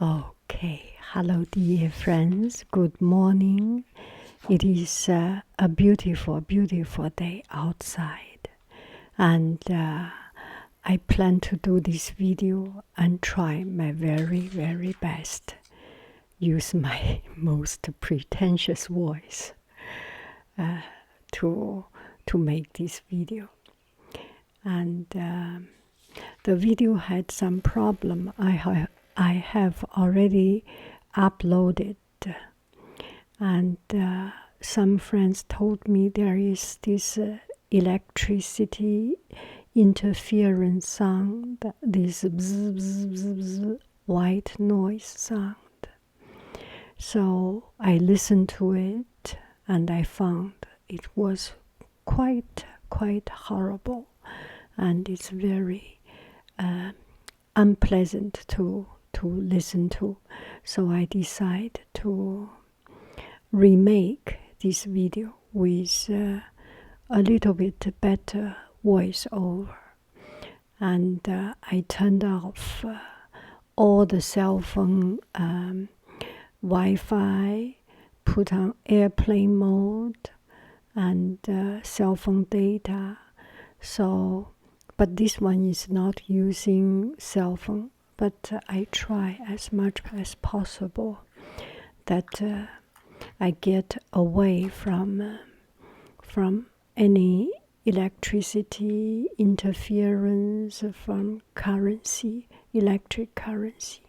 Okay, hello dear friends, good morning. It is a beautiful, beautiful day outside, and I plan to do this video and try my very, very best. Use my most pretentious voice to make this video. And the video had some problem. I have already uploaded, and some friends told me there is this electricity interference sound, this bzz, bzz, bzz, bzz, white noise sound. So I listened to it and I found it was quite horrible, and it's very unpleasant to listen to. So I decided to remake this video with a little bit better voiceover, and I turned off all the cell phone Wi-Fi, put on airplane mode, and cell phone data. So, but this one is not using cell phone, but I try as much as possible that I get away from any electricity interference from electric currency.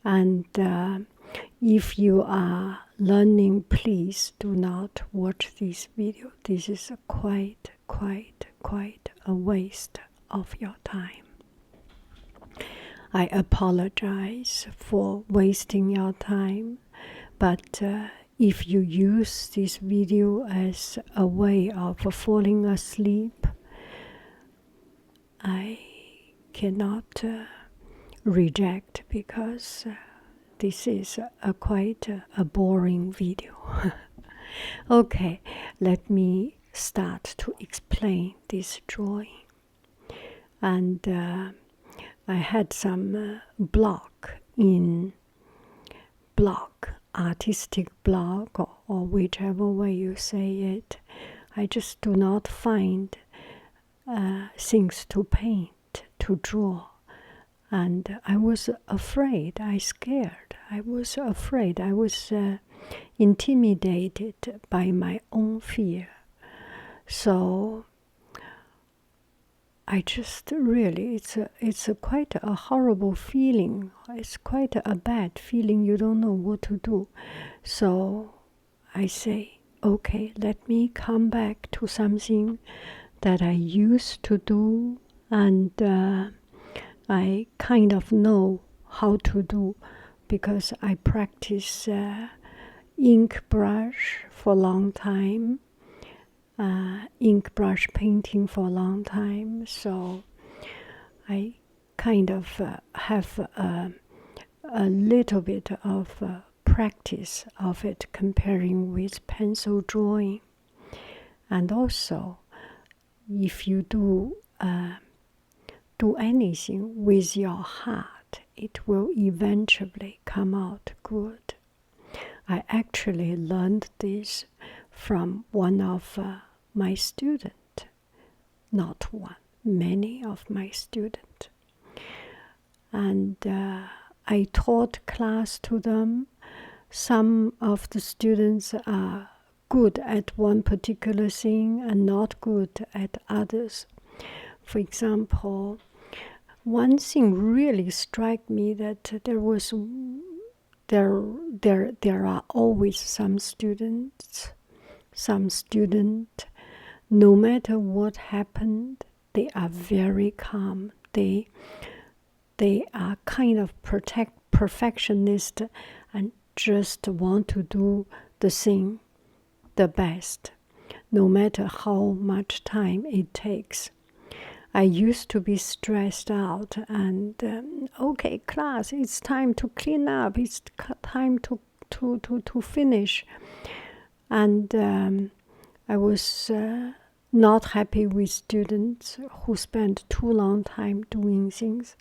And if you are learning, please do not watch this video. This is quite a waste of your time. I apologize for wasting your time, but if you use this video as a way of falling asleep, I cannot reject, because this is quite a boring video. Okay, let me start to explain this drawing. And I had some artistic block, or whichever way you say it. I just do not find things to paint, to draw. And I was afraid, I was afraid, I was intimidated by my own fear. So I just really, it's quite a horrible feeling. It's quite a bad feeling. You don't know what to do. So I say, okay, let me come back to something that I used to do, and I kind of know how to do, because I practice ink brush for a long time. Ink brush painting for a long time, so I kind of have a little bit of practice of it comparing with pencil drawing. And also, if you do anything with your heart, it will eventually come out good. I actually learned this from one of my students, not one, many of my students. And I taught class to them. Some of the students are good at one particular thing and not good at others. For example, one thing really struck me, that there are always some student, no matter what happened, they are very calm. They are kind of perfectionist and just want to do the thing the best, no matter how much time it takes. I used to be stressed out, and okay, class, it's time to clean up, it's time to finish. And I was not happy with students who spent too long time doing things.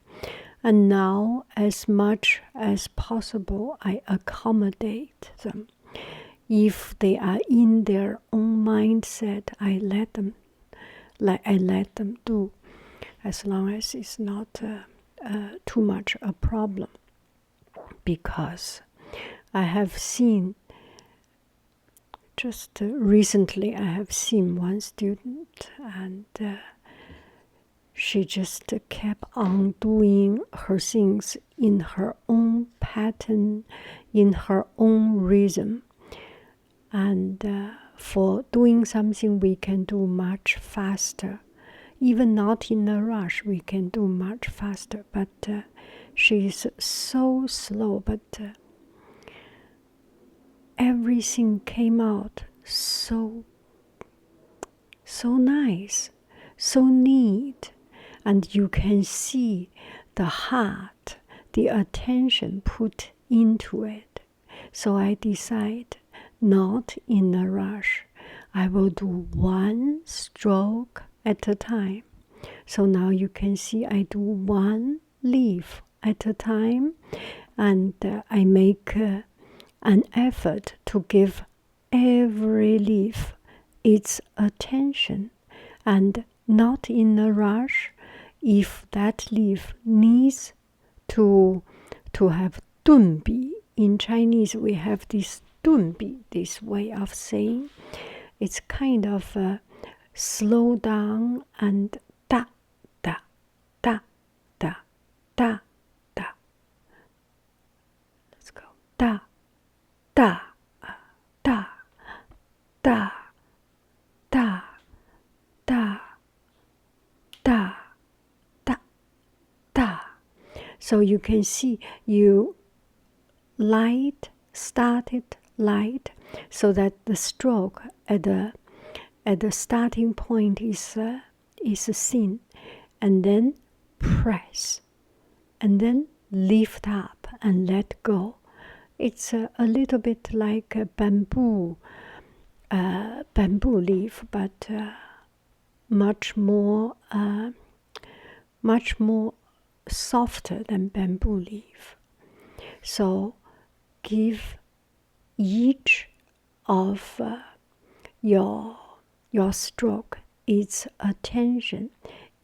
And now, as much as possible, I accommodate them. If they are in their own mindset, I let them do, as long as it's not too much a problem. Because I have seen, just recently, I have seen one student, and she just kept on doing her things in her own pattern, in her own rhythm. And for doing something, we can do much faster. Even not in a rush, we can do much faster. But she is so slow, but everything came out so nice, so neat. And you can see the heart, the attention put into it. So I decide, not in a rush, I will do one stroke at a time. So now you can see I do one leaf at a time, and I make an effort to give every leaf its attention, and not in a rush. If that leaf needs to have 顿笔, in Chinese we have this 顿笔, this way of saying. It's kind of slow down and da da da da da da. Let's go da da da da da da da da da. So you can see you started light, so that the stroke at the starting point is seen, and then press, and then lift up and let go. It's a little bit like a bamboo leaf, but much more softer than bamboo leaf. So give each of your stroke its attention.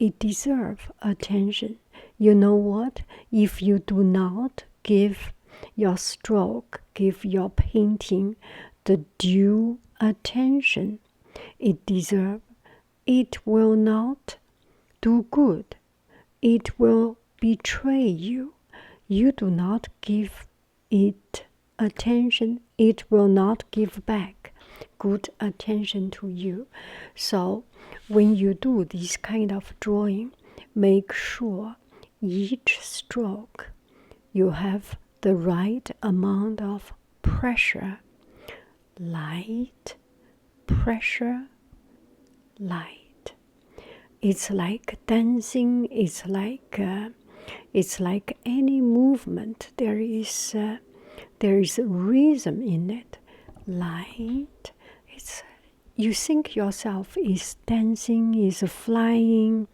It deserves attention. You know what? If you do not give your stroke, give your painting the due attention it deserves, it will not do good. It will betray you. You do not give it attention, it will not give back good attention to you. So when you do this kind of drawing, make sure each stroke you have the right amount of pressure, light, pressure, light. It's like dancing. It's like any movement. There is a rhythm in it. Light. You think yourself is dancing, is flying,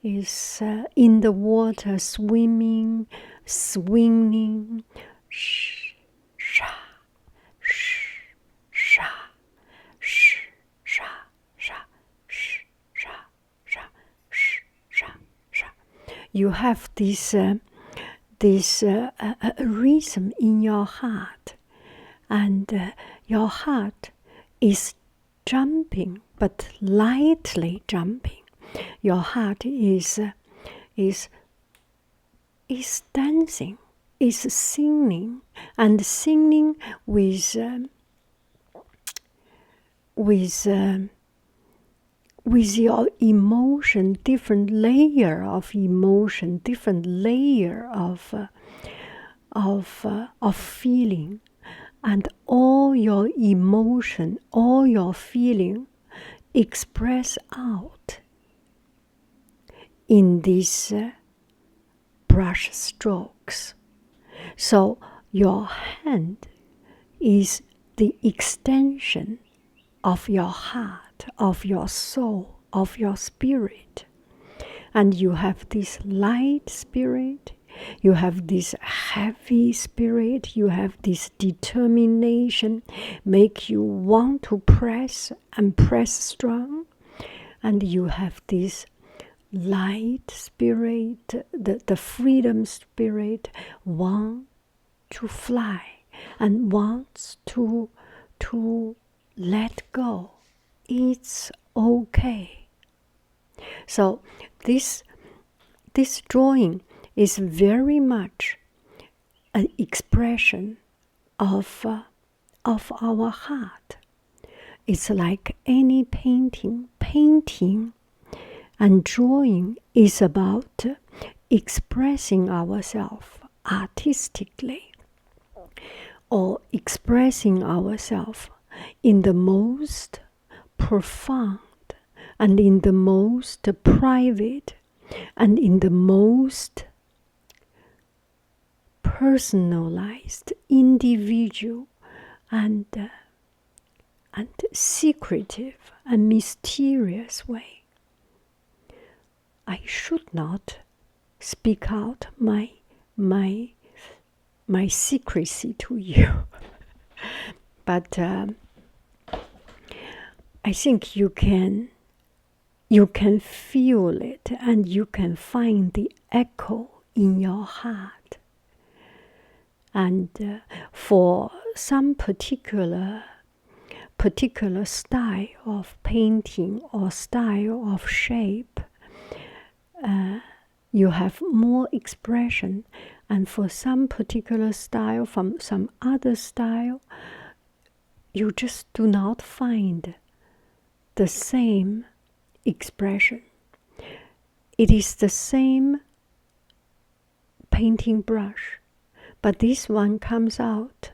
is in the water, swimming, swinging. Shh, sha, shh, sha, shh, sha, sha, shh, sha, sha, shh, sha, sha. You have this rhythm in your heart, and your heart is jumping, but lightly jumping. Your heart is dancing, is singing, and singing with your emotion, different layer of emotion, different layer of feeling, and all your emotion, all your feeling express out in these brush strokes. So your hand is the extension of your heart, of your soul, of your spirit. And you have this light spirit, you have this heavy spirit, you have this determination, make you want to press and press strong. And you have this light spirit, the freedom spirit, want to fly and wants to let go. It's okay. So this drawing is very much an expression of our heart. It's like any painting. Painting and drawing is about expressing ourselves artistically, or expressing ourselves in the most profound and in the most private and in the most personalized, individual, and secretive and mysterious way. I should not speak out my secrecy to you, but I think you can feel it, and you can find the echo in your heart. And for some particular style of painting or style of shape, you have more expression. And for some particular style, from some other style, you just do not find the same expression. It is the same painting brush, but this one comes out,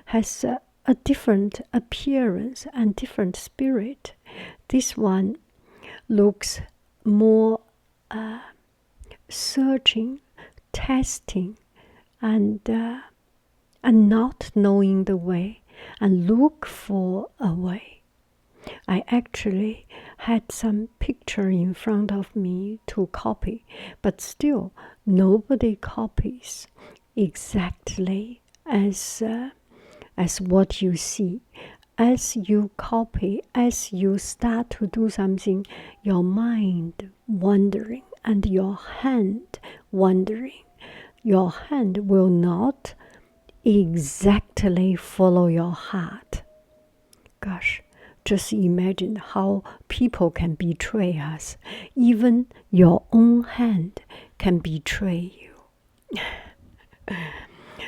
has a different appearance and different spirit. This one looks more searching, testing, and not knowing the way, and look for a way. I actually had some picture in front of me to copy, but still nobody copies exactly as what you see. As you copy, as you start to do something, your mind wandering and your hand wandering. Your hand will not exactly follow your heart. Gosh, just imagine how people can betray us. Even your own hand can betray you.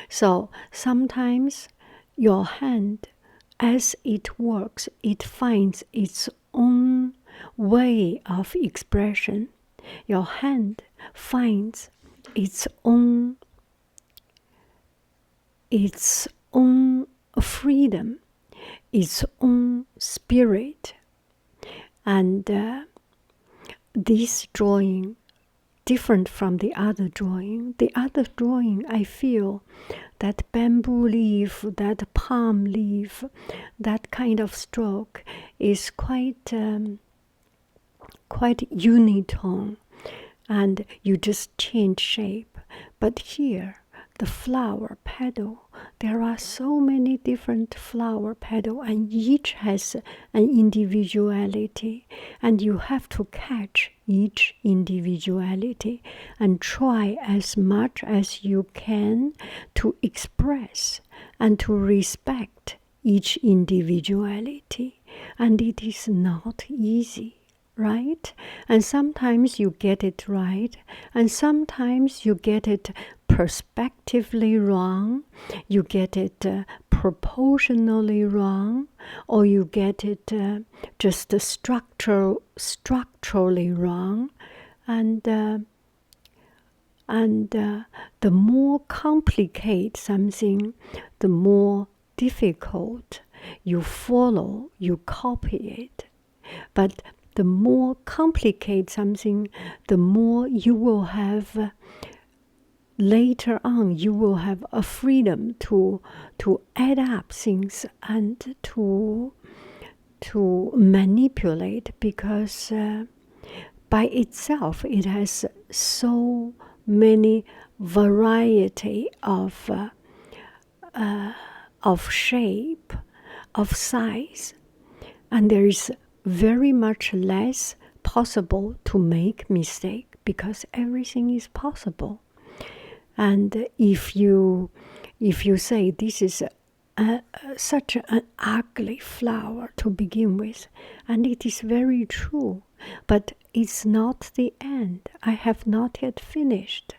So sometimes your hand, as it works, it finds its own way of expression. Your hand finds its own freedom, its own spirit. And this drawing, different from the other drawing. The other drawing, I feel that bamboo leaf, that palm leaf, that kind of stroke is quite unitone, and you just change shape. But here, the flower petal, there are so many different flower petals, and each has an individuality, and you have to catch each individuality and try as much as you can to express and to respect each individuality. And it is not easy, right? And sometimes you get it right, and sometimes you get it perspectively wrong, you get it proportionally wrong, or you get it just structurally wrong. And the more complicated something, the more difficult you follow, you copy it. But the more complicated something, the more you will have, later on, you will have a freedom to add up things and to manipulate, because by itself, it has so many variety of shape, of size, and there is very much less possible to make mistake because everything is possible. And if you say this is such an ugly flower to begin with, and it is very true, but it's not the end. I have not yet finished.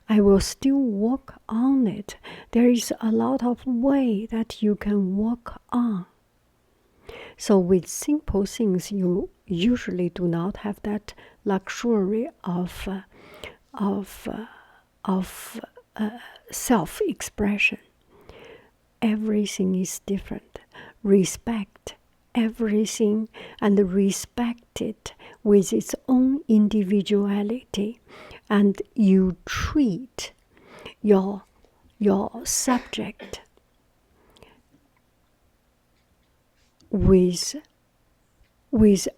I will still work on it. There is a lot of way that you can work on. So with simple things, you usually do not have that luxury of self-expression. Everything is different. Respect everything and respect it with its own individuality, and you treat your subject with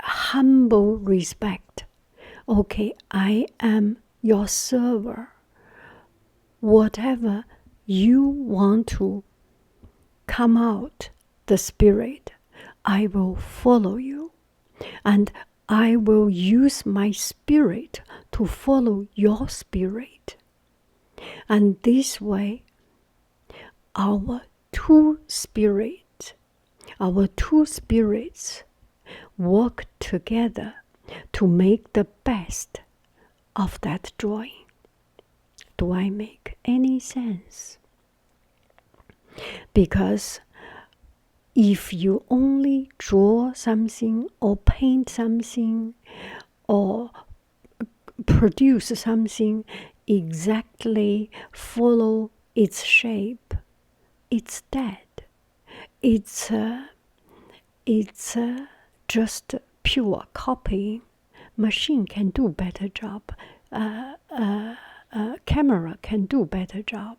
humble respect. Okay, I am your server. Whatever you want to come out, the spirit, I will follow you, and I will use my spirit to follow your spirit. And this way, our two spirits work together to make the best of that drawing. Do I make any sense? Because if you only draw something or paint something or produce something exactly follow its shape, it's dead. It's just pure copying. Machine can do better job. Camera can do better job.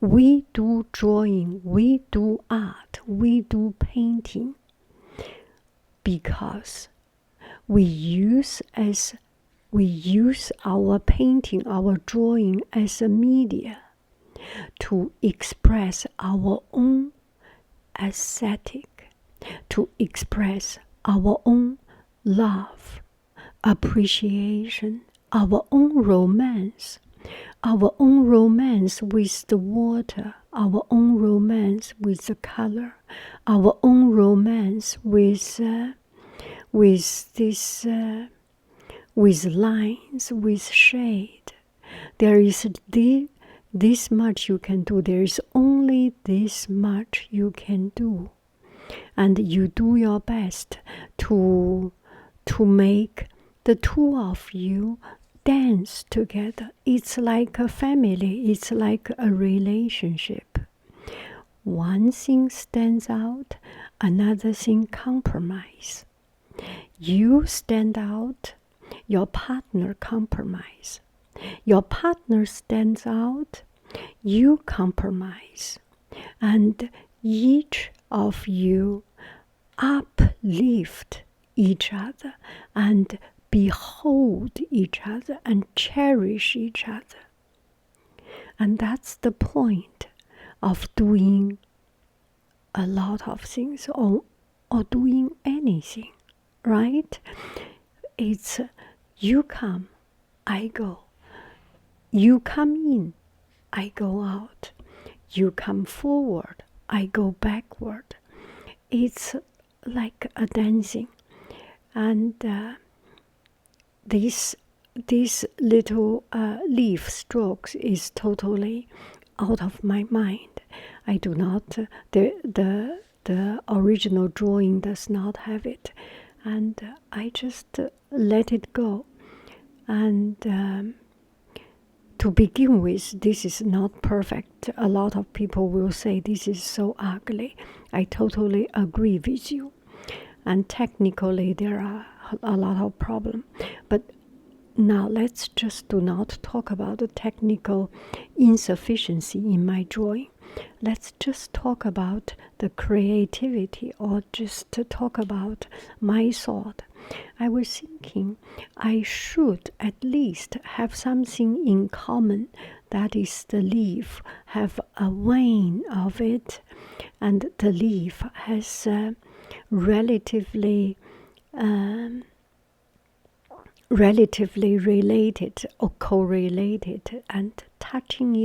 We do drawing, we do art, we do painting because we use our painting, our drawing as a media to express our own aesthetic, to express our own love, appreciation, our own romance. Our own romance with the water, our own romance with the color, our own romance with lines, with shade. There is this much you can do. There is only this much you can do, and you do your best to make the two of you dance together. It's like a family. It's like a relationship. One thing stands out, another thing compromise. You stand out, your partner compromise. Your partner stands out, you compromise. And each of you uplift each other and behold each other and cherish each other. And that's the point of doing a lot of things or doing anything, right? It's you come, I go. You come in, I go out. You come forward, I go backward. It's like a dancing. And these little leaf strokes is totally out of my mind. I do not, the original drawing does not have it. And I just let it go. And to begin with, this is not perfect. A lot of people will say this is so ugly. I totally agree with you. And technically, there are a lot of problems. But now let's just do not talk about the technical insufficiency in my drawing. let's just talk about the creativity, or just to talk about my thought. I was thinking I should at least have something in common. That is, the leaf have a vein of it, and the leaf has relatively related or correlated, and touching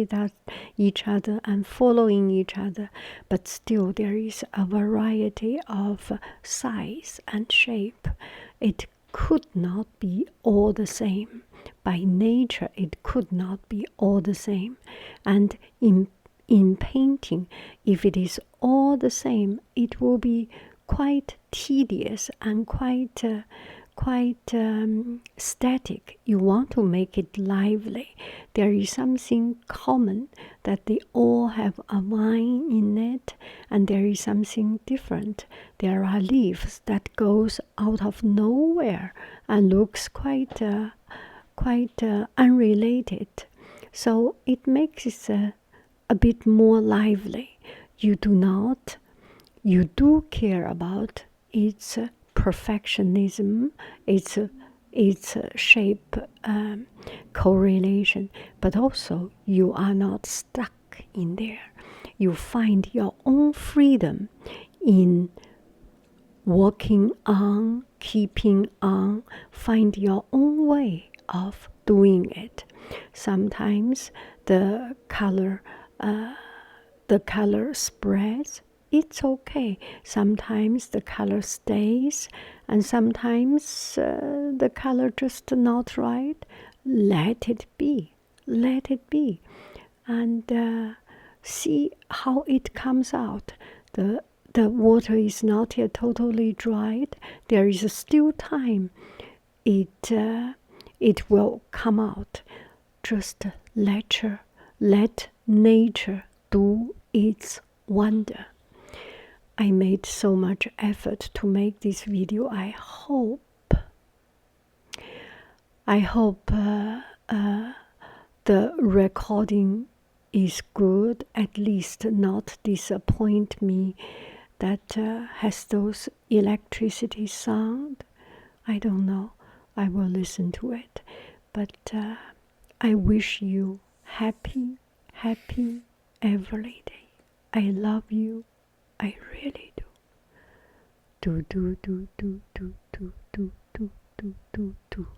each other and following each other, but still there is a variety of size and shape. It could not be all the same. By nature, it could not be all the same. And in painting, if it is all the same, it will be quite tedious and quite static. You want to make it lively. There is something common, that they all have a vine in it, and there is something different. There are leaves that goes out of nowhere and looks quite unrelated. So it makes it a bit more lively. You do care about its perfectionism, its shape correlation, but also you are not stuck in there. You find your own freedom in working on, keeping on, find your own way of doing it. Sometimes the color spreads. It's okay. Sometimes the color stays, and sometimes the color just not right. Let it be. Let it be. And see how it comes out. The water is not yet totally dried. There is still time. It will come out. Just let nature do its wonder. I made so much effort to make this video. I hope the recording is good, at least not disappoint me, that has those electricity sound. I don't know. I will listen to it. But I wish you happy every day. I love you. I really do. Do.